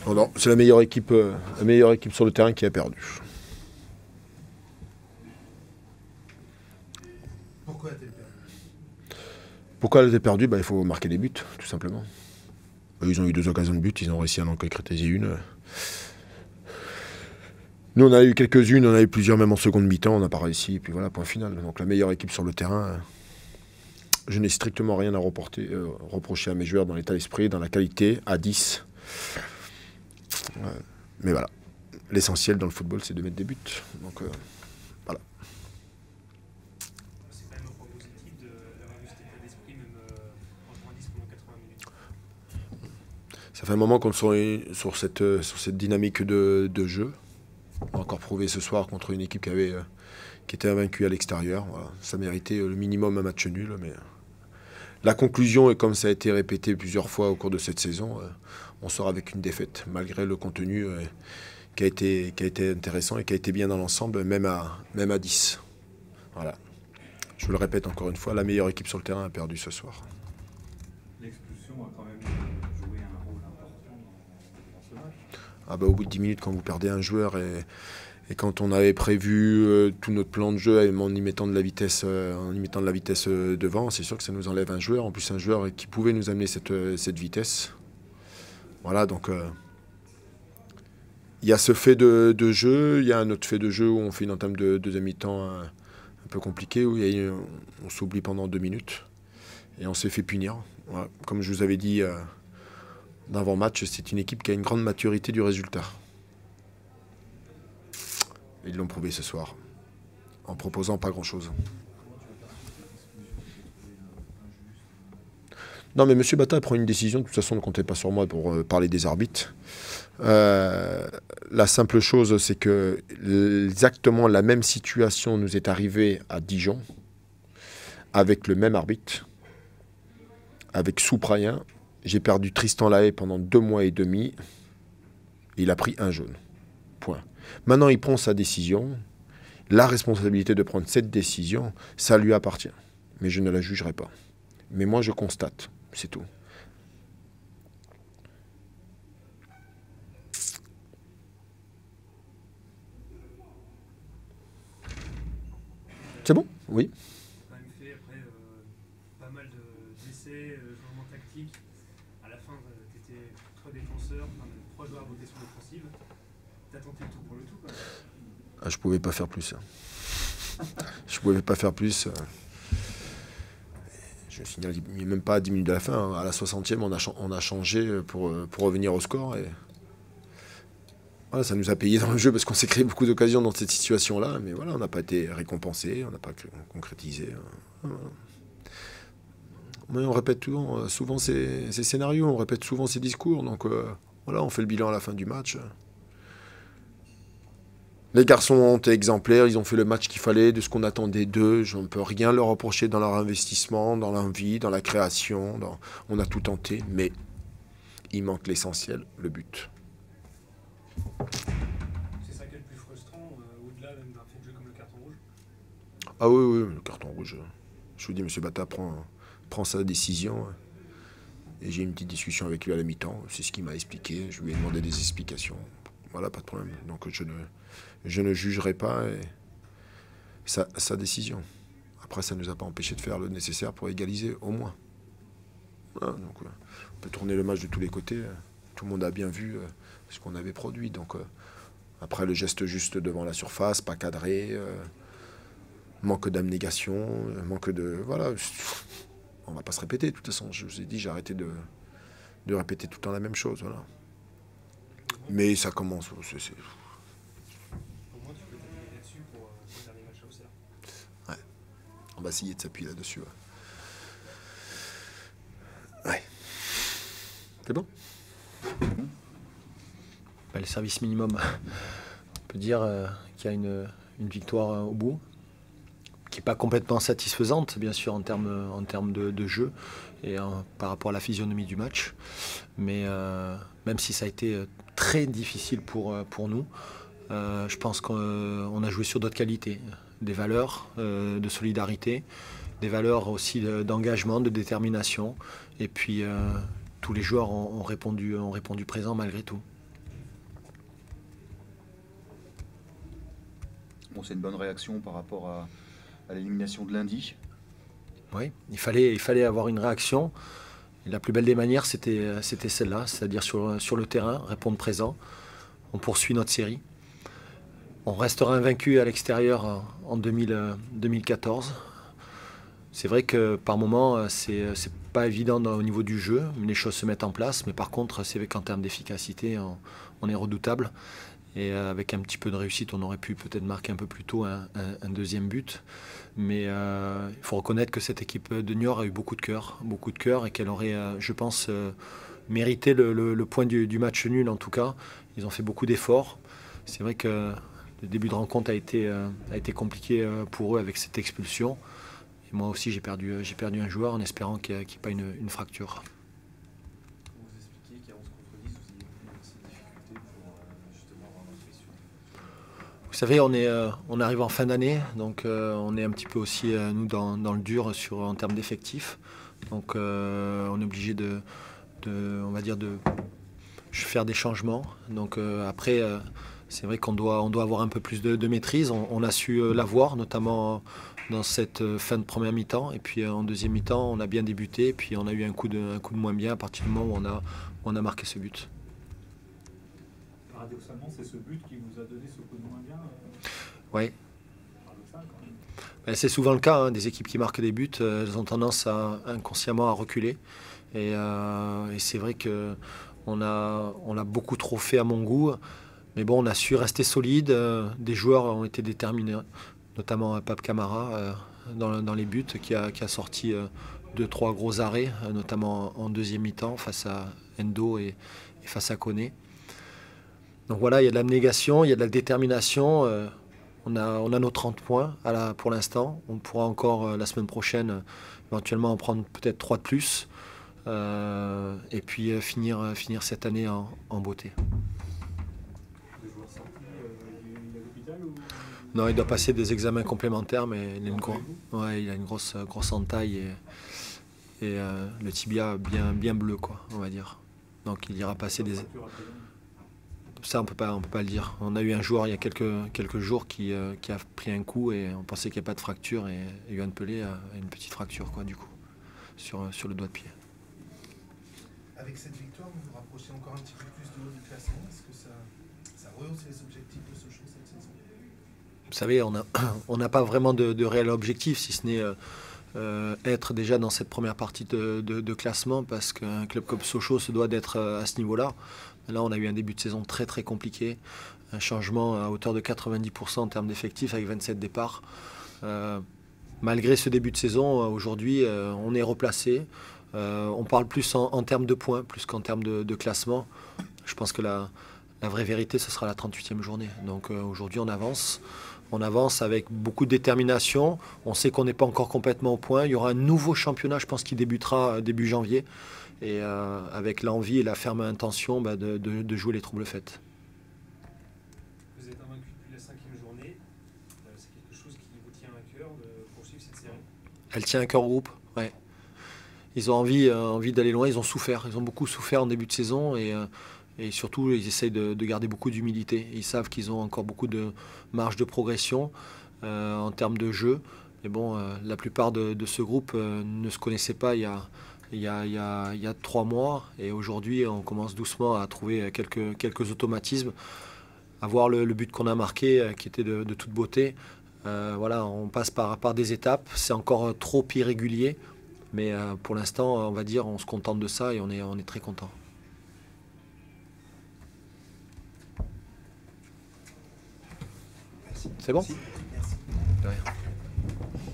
Non, non, c'est la meilleure équipe sur le terrain qui a perdu. Pourquoi a-t-elle perdu? Pourquoi elle a perdu? Il faut marquer des buts, tout simplement. Ils ont eu 2 occasions de but, ils ont réussi à en concrétiser une. Nous, on a eu quelques-unes, on a eu plusieurs même en seconde mi-temps, on n'a pas réussi, et puis voilà, point final. Donc la meilleure équipe sur le terrain, je n'ai strictement rien à reprocher à mes joueurs dans l'état d'esprit, dans la qualité, à 10. Mais voilà, l'essentiel dans le football, c'est de mettre des buts. Donc voilà. C'est quand même un point positif d'avoir eu cet état d'esprit, même en 90 pendant 80 minutes. Ça fait un moment qu'on est sur cette dynamique de jeu. On a encore prouvé ce soir contre une équipe qui était invaincue à l'extérieur. Voilà. Ça méritait le minimum un match nul. Mais la conclusion, et comme ça a été répété plusieurs fois au cours de cette saison, on sort avec une défaite, malgré le contenu qui a été intéressant et qui a été bien dans l'ensemble, même à 10. Voilà. Je vous le répète encore une fois, la meilleure équipe sur le terrain a perdu ce soir. L'expulsion a quand même joué un rôle important dans ce match. Au bout de 10 minutes, quand vous perdez un joueur et quand on avait prévu tout notre plan de jeu en y mettant de la vitesse, devant, c'est sûr que ça nous enlève un joueur. En plus, un joueur qui pouvait nous amener cette vitesse. Voilà, donc il y a ce fait de jeu, il y a un autre fait de jeu où on fait une entame de deuxième mi-temps un peu compliquée, où on s'oublie pendant 2 minutes et on s'est fait punir. Voilà. Comme je vous avais dit d'avant-match, c'est une équipe qui a une grande maturité du résultat. Ils l'ont prouvé ce soir, en proposant pas grand-chose. Non, mais M. Bata prend une décision. De toute façon, ne comptez pas sur moi pour parler des arbitres. La simple chose, c'est que exactement la même situation nous est arrivée à Dijon, avec le même arbitre, avec Souprayen. J'ai perdu Tristan Lahaye pendant 2 mois et demi. Il a pris un jaune. Point. Maintenant, il prend sa décision. La responsabilité de prendre cette décision, ça lui appartient. Mais je ne la jugerai pas. Mais moi, je constate. C'est tout. C'est bon? Oui. Quand même fait après pas mal d'essais, changements tactiques. À la fin, tu étais 3 défenseurs, 3 joueurs à voter sur l'offensive. Tu as tenté le tout pour le tout, quand même. Je pouvais pas faire plus. Je pouvais pas faire plus. Je signale, il n'y a même pas à 10 minutes de la fin. À la 60e, on a changé pour revenir au score. Et voilà, ça nous a payé dans le jeu parce qu'on s'est créé beaucoup d'occasions dans cette situation-là. Mais voilà, on n'a pas été récompensé, on n'a pas concrétisé. Mais on répète souvent ces scénarios, on répète souvent ces discours. Donc voilà, on fait le bilan à la fin du match. Les garçons ont été exemplaires, ils ont fait le match qu'il fallait, de ce qu'on attendait d'eux. Je ne peux rien leur reprocher dans leur investissement, dans l'envie, dans la création. On a tout tenté, mais il manque l'essentiel, le but. C'est ça qui est le plus frustrant, au-delà même d'un fait de jeu comme le carton rouge. Ah oui, le carton rouge. Je vous dis, M. Bata prend sa décision. Et j'ai eu une petite discussion avec lui à la mi-temps. C'est ce qu'il m'a expliqué. Je lui ai demandé des explications. Voilà, pas de problème. Donc je ne jugerai pas sa décision. Après, ça ne nous a pas empêché de faire le nécessaire pour égaliser, au moins. Voilà, donc, on peut tourner le match de tous les côtés. Tout le monde a bien vu ce qu'on avait produit. Donc, après, le geste juste devant la surface, pas cadré, manque d'abnégation, manque de... Voilà, on va pas se répéter, de toute façon. Je vous ai dit, j'ai arrêté de répéter tout le temps la même chose. Voilà. Mais ça commence... Au moins, tu peux t'appuyer là-dessus pour le dernier match à Auxerre. Ouais. On va essayer de s'appuyer là-dessus. Ouais. C'est bon? Le service minimum, on peut dire qu'il y a une victoire au bout, qui n'est pas complètement satisfaisante, bien sûr, en termes de jeu et par rapport à la physionomie du match. Mais même si ça a été très difficile pour nous, je pense qu'on a joué sur d'autres qualités, des valeurs de solidarité, des valeurs aussi d'engagement, de détermination. Et puis tous les joueurs ont répondu présent malgré tout. Bon, c'est une bonne réaction par rapport à l'élimination de lundi. Oui, il fallait avoir une réaction. Et la plus belle des manières, c'était celle-là, c'est-à-dire sur le terrain, répondre présent. On poursuit notre série. On restera invaincu à l'extérieur en 2014. C'est vrai que par moments, c'est pas évident au niveau du jeu, les choses se mettent en place, mais par contre, c'est vrai qu'en termes d'efficacité, on est redoutable. Et avec un petit peu de réussite, on aurait pu peut-être marquer un peu plus tôt un deuxième but. Mais il faut reconnaître que cette équipe de Niort a eu beaucoup de cœur et qu'elle aurait, je pense, mérité le point du match nul en tout cas. Ils ont fait beaucoup d'efforts. C'est vrai que le début de rencontre a été compliqué pour eux avec cette expulsion. Et moi aussi, j'ai perdu un joueur en espérant qu'il n'y ait pas une fracture. Vous expliquez qu'à 11 contre 10, vous avez eu ces difficultés pour justement avoir l'impression. Vous savez, on arrive en fin d'année, donc on est un petit peu aussi, nous, dans le dur en termes d'effectifs. Donc on est obligé on va dire, de faire des changements. Donc après, c'est vrai qu'on doit avoir un peu plus de maîtrise. On a su l'avoir, notamment dans cette fin de première mi-temps. Et puis en deuxième mi-temps, on a bien débuté. Et puis on a eu un coup de moins bien à partir du moment où on a marqué ce but. Paradoxalement, c'est ce but qui vous a donné ce coup de moins bien. Oui. Paradoxal quand même. Ben, c'est souvent le cas, hein, des équipes qui marquent des buts, elles ont tendance inconsciemment à reculer. Et c'est vrai qu'on a beaucoup trop fait à mon goût. Mais bon, on a su rester solide. Des joueurs ont été déterminés, notamment Pape Camara dans les buts, qui a sorti 2-3 gros arrêts, notamment en deuxième mi-temps face à Endo et face à Koné. Donc voilà, il y a de l'abnégation, il y a de la détermination. On a nos 30 points pour l'instant. On pourra encore la semaine prochaine éventuellement en prendre peut-être 3 de plus. Et puis finir cette année en beauté. Le joueur sorti, il est à l'hôpital ou... Non, il doit passer des examens complémentaires, mais il a une grosse entaille et le tibia bien bleu, quoi, on va dire. Donc il ira passer des... Ça, on peut pas le dire. On a eu un joueur il y a quelques jours qui a pris un coup et on pensait qu'il n'y avait pas de fracture. Et Yoann Pelé a une petite fracture, quoi, du coup, sur le doigt de pied. Avec cette victoire, vous vous rapprochez encore un petit peu plus de haut du classement. Est-ce que ça rehausse les objectifs de Sochaux cette saison? Vous savez, on n'a pas vraiment de réel objectif, si ce n'est être déjà dans cette première partie de classement, parce qu'un club comme Sochaux se doit d'être à ce niveau-là. Là, on a eu un début de saison très très compliqué, un changement à hauteur de 90% en termes d'effectifs avec 27 départs. Malgré ce début de saison, aujourd'hui, on est replacé. On parle plus en termes de points, plus qu'en termes de classement. Je pense que la vraie vérité, ce sera la 38e journée. Donc aujourd'hui, on avance. On avance avec beaucoup de détermination. On sait qu'on n'est pas encore complètement au point. Il y aura un nouveau championnat, je pense, qui débutera début janvier. Et avec l'envie et la ferme intention de jouer les troubles fêtes. Vous êtes invaincu depuis la 5e journée. C'est quelque chose qui vous tient à cœur de poursuivre cette série? Elle tient à cœur au groupe, ouais. Ils ont envie d'aller loin, ils ont souffert. Ils ont beaucoup souffert en début de saison et surtout, ils essayent de garder beaucoup d'humilité. Ils savent qu'ils ont encore beaucoup de marge de progression en termes de jeu. Mais bon, la plupart de ce groupe ne se connaissaient pas il y a 3 mois. Et aujourd'hui, on commence doucement à trouver quelques automatismes. À voir le but qu'on a marqué, qui était de toute beauté. Voilà, on passe par des étapes. C'est encore trop irrégulier. Mais pour l'instant, on va dire, on se contente de ça et on est très content. C'est bon ? Merci.